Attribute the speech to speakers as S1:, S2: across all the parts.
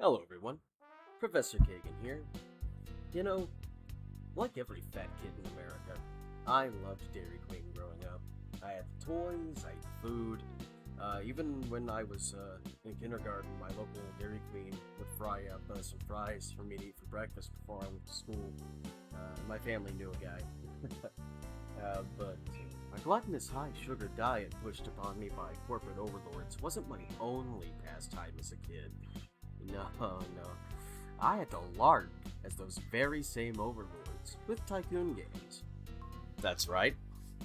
S1: Hello everyone, Professor Kagan here. You know, like every fat kid in America, I loved Dairy Queen growing up. I had toys, I had food. Even when I was in kindergarten, my local Dairy Queen would fry up some fries for me to eat for breakfast before I went to school. My family knew a guy. But my gluttonous high-sugar diet pushed upon me by corporate overlords wasn't my only pastime as a kid. No. I had to lark as those very same overlords with Tycoon games. That's right.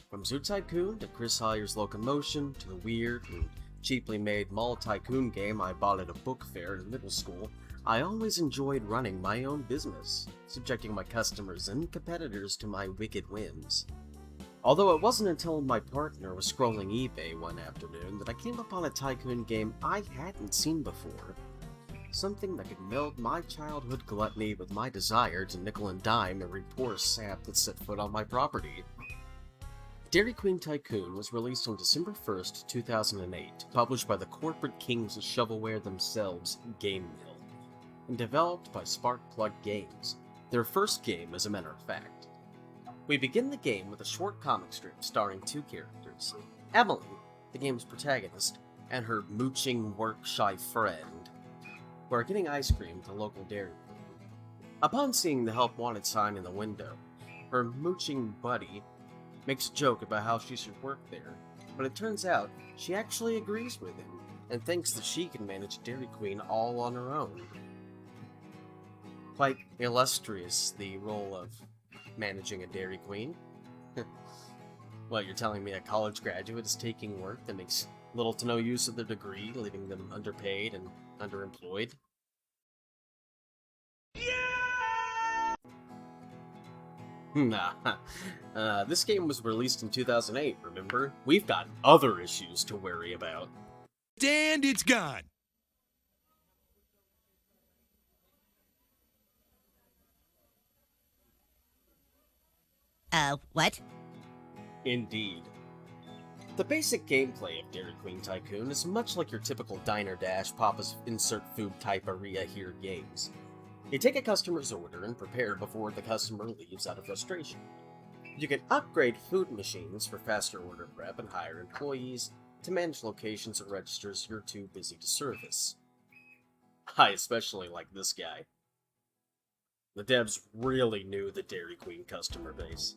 S1: From Zoo Tycoon to Chris Sawyer's Locomotion to the weird and cheaply made Mall Tycoon game I bought at a book fair in middle school, I always enjoyed running my own business, subjecting my customers and competitors to my wicked whims. Although it wasn't until my partner was scrolling eBay one afternoon that I came upon a Tycoon game I hadn't seen before. Something that could meld my childhood gluttony with my desire to nickel and dime every poor sap that set foot on my property. Dairy Queen Tycoon was released on December 1st, 2008, published by the corporate kings of shovelware themselves, Game Mill, and developed by Sparkplug Games, their first game as a matter of fact. We begin the game with a short comic strip starring two characters, Emily, the game's protagonist, and her mooching, work-shy friend, who are getting ice cream to local Dairy Queen. Upon seeing the help wanted sign in the window, her mooching buddy makes a joke about how she should work there, but it turns out she actually agrees with him and thinks that she can manage Dairy Queen all on her own. Quite illustrious, the role of managing a Dairy Queen. Well, you're telling me a college graduate is taking work that makes little to no use of their degree, leaving them underpaid and underemployed? Nah. This game was released in 2008, remember? We've got other issues to worry about.
S2: And it's gone.
S3: What?
S1: Indeed. The basic gameplay of Dairy Queen Tycoon is much like your typical Diner Dash, Papa's Insert Food type area here games. You take a customer's order and prepare before the customer leaves out of frustration. You can upgrade food machines for faster order prep and hire employees to manage locations and registers you're too busy to service. I especially like this guy. The devs really knew the Dairy Queen customer base.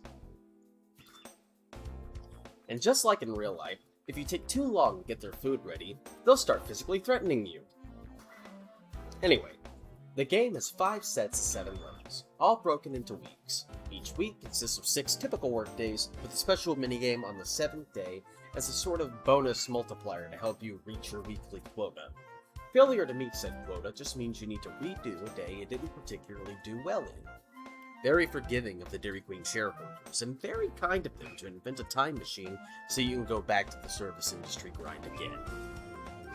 S1: And just like in real life, if you take too long to get their food ready, they'll start physically threatening you. Anyway, the game has 5 sets of 7 levels, all broken into weeks. Each week consists of 6 typical workdays, with a special minigame on the 7th day as a sort of bonus multiplier to help you reach your weekly quota. Failure to meet said quota just means you need to redo a day you didn't particularly do well in. Very forgiving of the Dairy Queen shareholders, and very kind of them to invent a time machine so you can go back to the service industry grind again.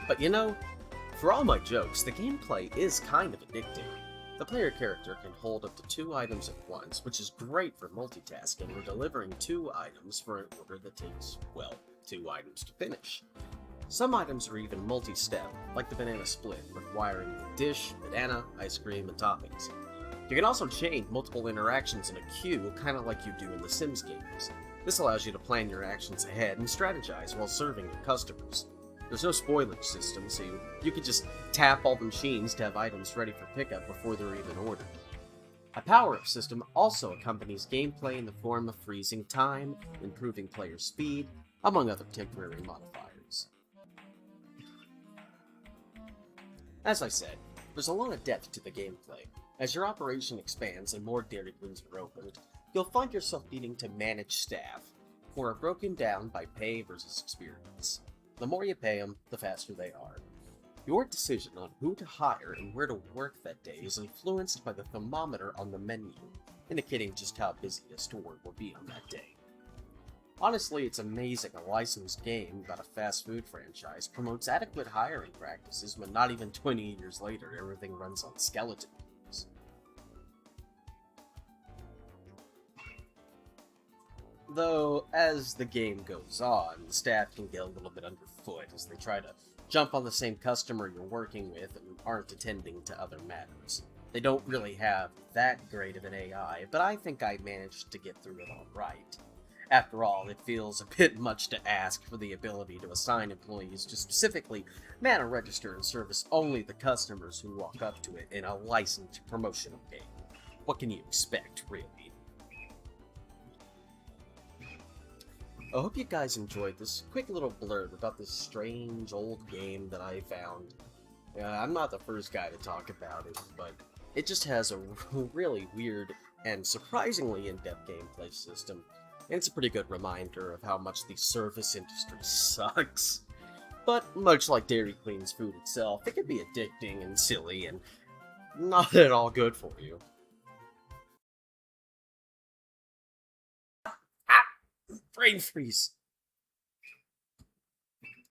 S1: But you know, for all my jokes, the gameplay is kind of addicting. The player character can hold up to 2 items at once, which is great for multitasking or delivering 2 items for an order that takes, well, 2 items to finish. Some items are even multi-step, like the banana split, requiring the dish, banana, ice cream, and toppings. You can also chain multiple interactions in a queue, kind of like you do in the Sims games. This allows you to plan your actions ahead and strategize while serving your customers. There's no spoilage system, so you can just tap all the machines to have items ready for pickup before they're even ordered. A power-up system also accompanies gameplay in the form of freezing time, improving player speed, among other temporary modifiers. As I said, there's a lot of depth to the gameplay. As your operation expands and more Dairy Queens are opened, you'll find yourself needing to manage staff, who are broken down by pay versus experience. The more you pay them, the faster they are. Your decision on who to hire and where to work that day is influenced by the thermometer on the menu, indicating just how busy a store will be on that day. Honestly, it's amazing a licensed game about a fast food franchise promotes adequate hiring practices when not even 20 years later everything runs on skeleton crews. Though, as the game goes on, the staff can get a little bit underfoot as they try to jump on the same customer you're working with and aren't attending to other matters. They don't really have that great of an AI, but I think I managed to get through it all right. After all, it feels a bit much to ask for the ability to assign employees to specifically man a register and service only the customers who walk up to it in a licensed promotional game. What can you expect, really? I hope you guys enjoyed this quick little blurb about this strange old game that I found. I'm not the first guy to talk about it, but it just has a really weird and surprisingly in-depth gameplay system, and it's a pretty good reminder of how much the service industry sucks. But much like Dairy Queen's food itself, it can be addicting and silly and not at all good for you. Ah! Brain freeze!